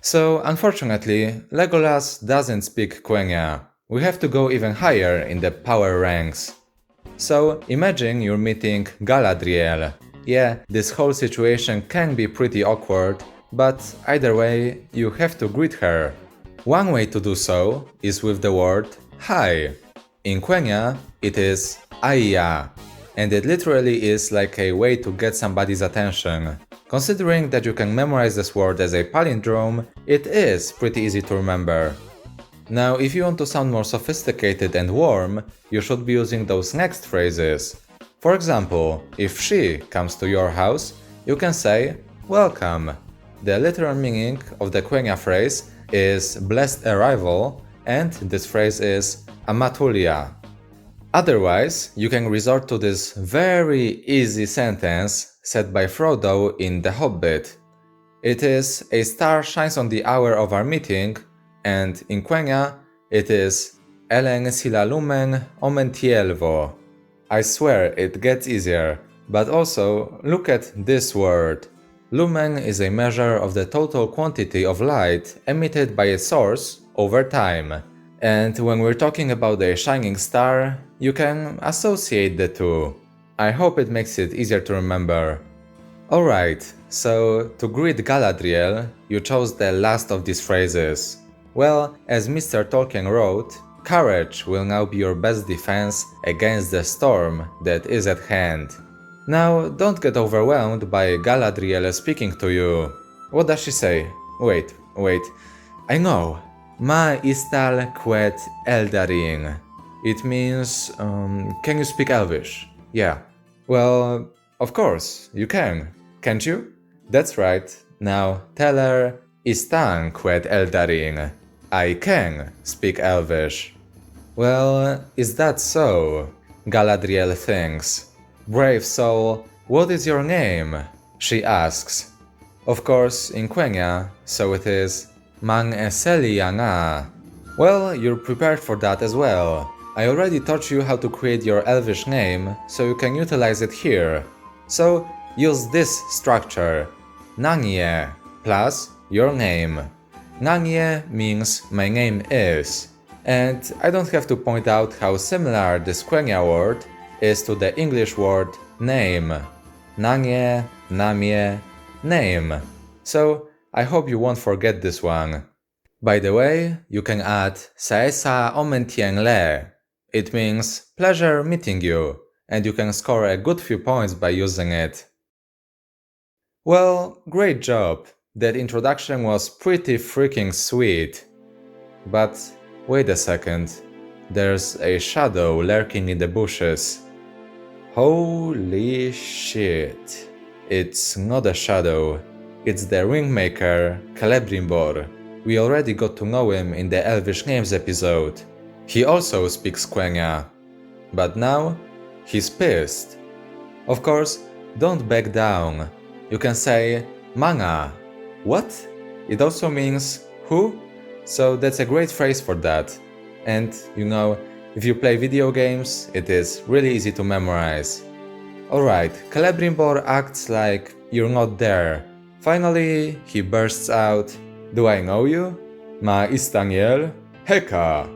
So, unfortunately, Legolas doesn't speak Quenya. We have to go even higher in the power ranks. So, imagine you're meeting Galadriel. Yeah, this whole situation can be pretty awkward, but either way, you have to greet her. One way to do so is with the word hi. In Quenya, it is Aiya, and it literally is like a way to get somebody's attention. Considering that you can memorize this word as a palindrome, it is pretty easy to remember. Now, if you want to sound more sophisticated and warm, you should be using those next phrases. For example, if she comes to your house, you can say, welcome. The literal meaning of the Quenya phrase is blessed arrival, and this phrase is Amatulia. Otherwise, you can resort to this very easy sentence said by Frodo in The Hobbit. It is, a star shines on the hour of our meeting, and in Quenya, it is Elen sila lumen omen tielvo. I swear it gets easier, but also look at this word. Lumen is a measure of the total quantity of light emitted by a source over time. And when we're talking about a shining star, you can associate the two. I hope it makes it easier to remember. Alright, so to greet Galadriel, you chose the last of these phrases. Well, as Mr. Tolkien wrote, courage will now be your best defense against the storm that is at hand. Now, don't get overwhelmed by Galadriel speaking to you. What does she say? Wait. I know. Ma istal quet Eldaring. It means, can you speak Elvish? Yeah. Well, of course, you can. Can't you? That's right. Now tell her, Istan quet Eldaring. I can speak Elvish. Well, is that so? Galadriel thinks. Brave soul, what is your name? She asks. Of course, in Quenya, so it is Mang Eseliana. Well, you're prepared for that as well. I already taught you how to create your Elvish name, so you can utilize it here. So, use this structure. Nanye plus your name. Nanye means my name is. And I don't have to point out how similar this Quenya word is to the English word name. Nanye, namie, name. So I hope you won't forget this one. By the way, you can add Saesa Omentieng Le. It means pleasure meeting you, and you can score a good few points by using it. Well, great job. That introduction was pretty freaking sweet. But wait a second. There's a shadow lurking in the bushes. Holy shit. It's not a shadow. It's the Ringmaker, Celebrimbor. We already got to know him in the Elvish Names episode. He also speaks Quenya. But now, he's pissed. Of course, don't back down. You can say, Manga. What? It also means who? So that's a great phrase for that. And, you know, if you play video games, it is really easy to memorize. Alright, Celebrimbor acts like you're not there. Finally, he bursts out, do I know you? Ma Istaniel? Heka!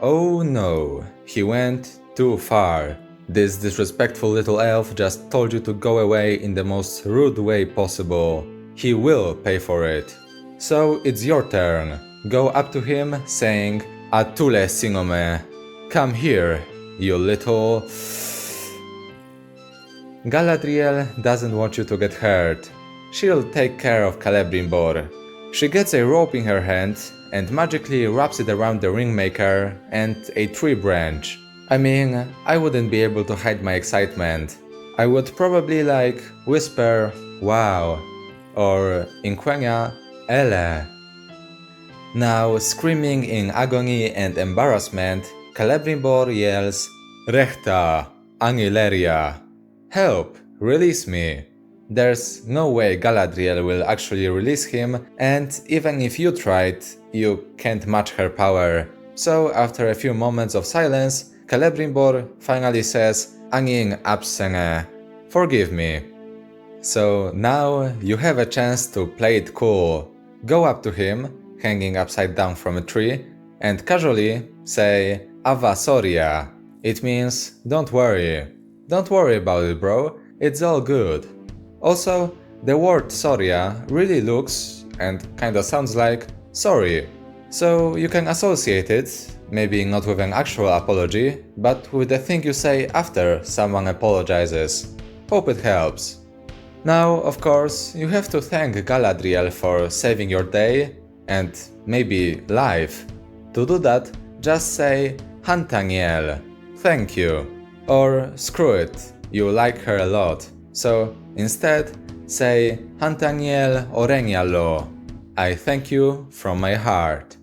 Oh no, he went too far. This disrespectful little elf just told you to go away in the most rude way possible. He will pay for it. So it's your turn. Go up to him saying, Atule Singome. Come here, you little... Galadriel doesn't want you to get hurt. She'll take care of Celebrimbor. She gets a rope in her hand and magically wraps it around the Ringmaker and a tree branch. I mean, I wouldn't be able to hide my excitement. I would probably whisper, wow, or in Quenya, ele. Now, screaming in agony and embarrassment, Celebrimbor yells, Rechta, Angileria. Help, release me. There's no way Galadriel will actually release him, and even if you tried, you can't match her power. So after a few moments of silence, Celebrimbor finally says, Angin absene, forgive me. So now you have a chance to play it cool. go up to him, hanging upside down from a tree, and casually say Ava Soria. It means don't worry. Don't worry about it, bro. It's all good. Also, the word Soria really looks and kinda sounds like sorry. So you can associate it, maybe not with an actual apology, but with the thing you say after someone apologizes. Hope it helps. Now, of course, you have to thank Galadriel for saving your day and maybe life. To do that, just say Hantaniel, thank you. Or screw it, you like her a lot. So instead, say Hantaniel Orenialo, I thank you from my heart.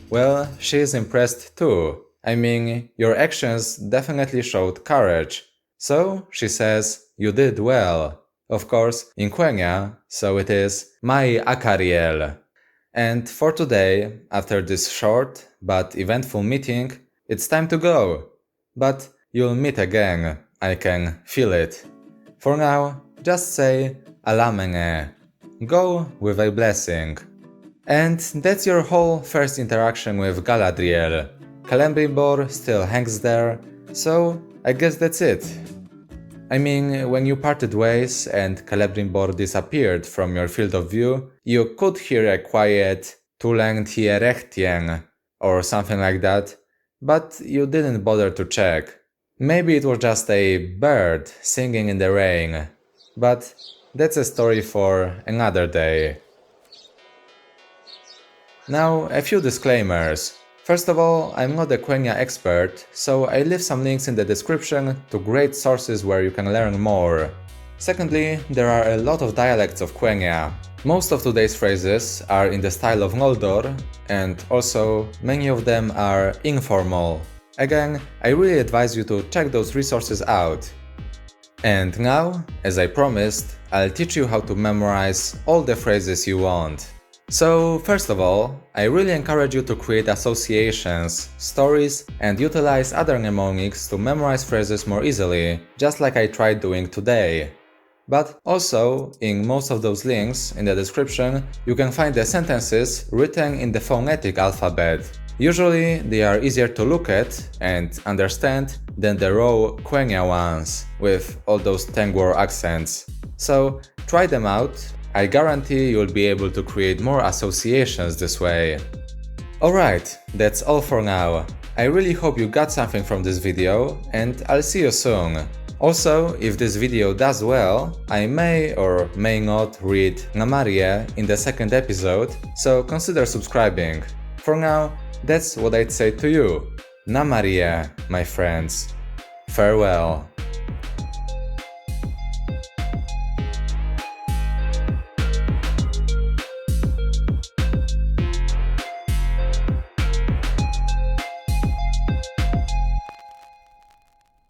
Well, she is impressed too. I mean, your actions definitely showed courage. So she says, you did well. Of course, in Quenya, so it is Mai Akariel. And for today, after this short but eventful meeting, it's time to go. But you'll meet again, I can feel it. For now, just say Alamene. Go with a blessing. And that's your whole first interaction with Galadriel. Celebrimbor still hangs there, so I guess that's it. I mean, when you parted ways and Celebrimbor disappeared from your field of view, you could hear a quiet Tuleng Tierechtien or something like that, but you didn't bother to check. Maybe it was just a bird singing in the rain, but that's a story for another day. Now, a few disclaimers. First of all, I'm not a Quenya expert, so I leave some links in the description to great sources where you can learn more. Secondly, there are a lot of dialects of Quenya. Most of today's phrases are in the style of Noldor, and also many of them are informal. Again, I really advise you to check those resources out. And now, as I promised, I'll teach you how to memorize all the phrases you want. So, first of all, I really encourage you to create associations, stories, and utilize other mnemonics to memorize phrases more easily, just like I tried doing today. But also, in most of those links in the description, you can find the sentences written in the phonetic alphabet. Usually, they are easier to look at and understand than the raw Quenya ones, with all those Tengwar accents. So, try them out. I guarantee you'll be able to create more associations this way. Alright, that's all for now. I really hope you got something from this video, and I'll see you soon. Also, if this video does well, I may or may not read Ngamaria in the second episode, so consider subscribing. For now, that's what I'd say to you. Ngamaria, my friends. Farewell.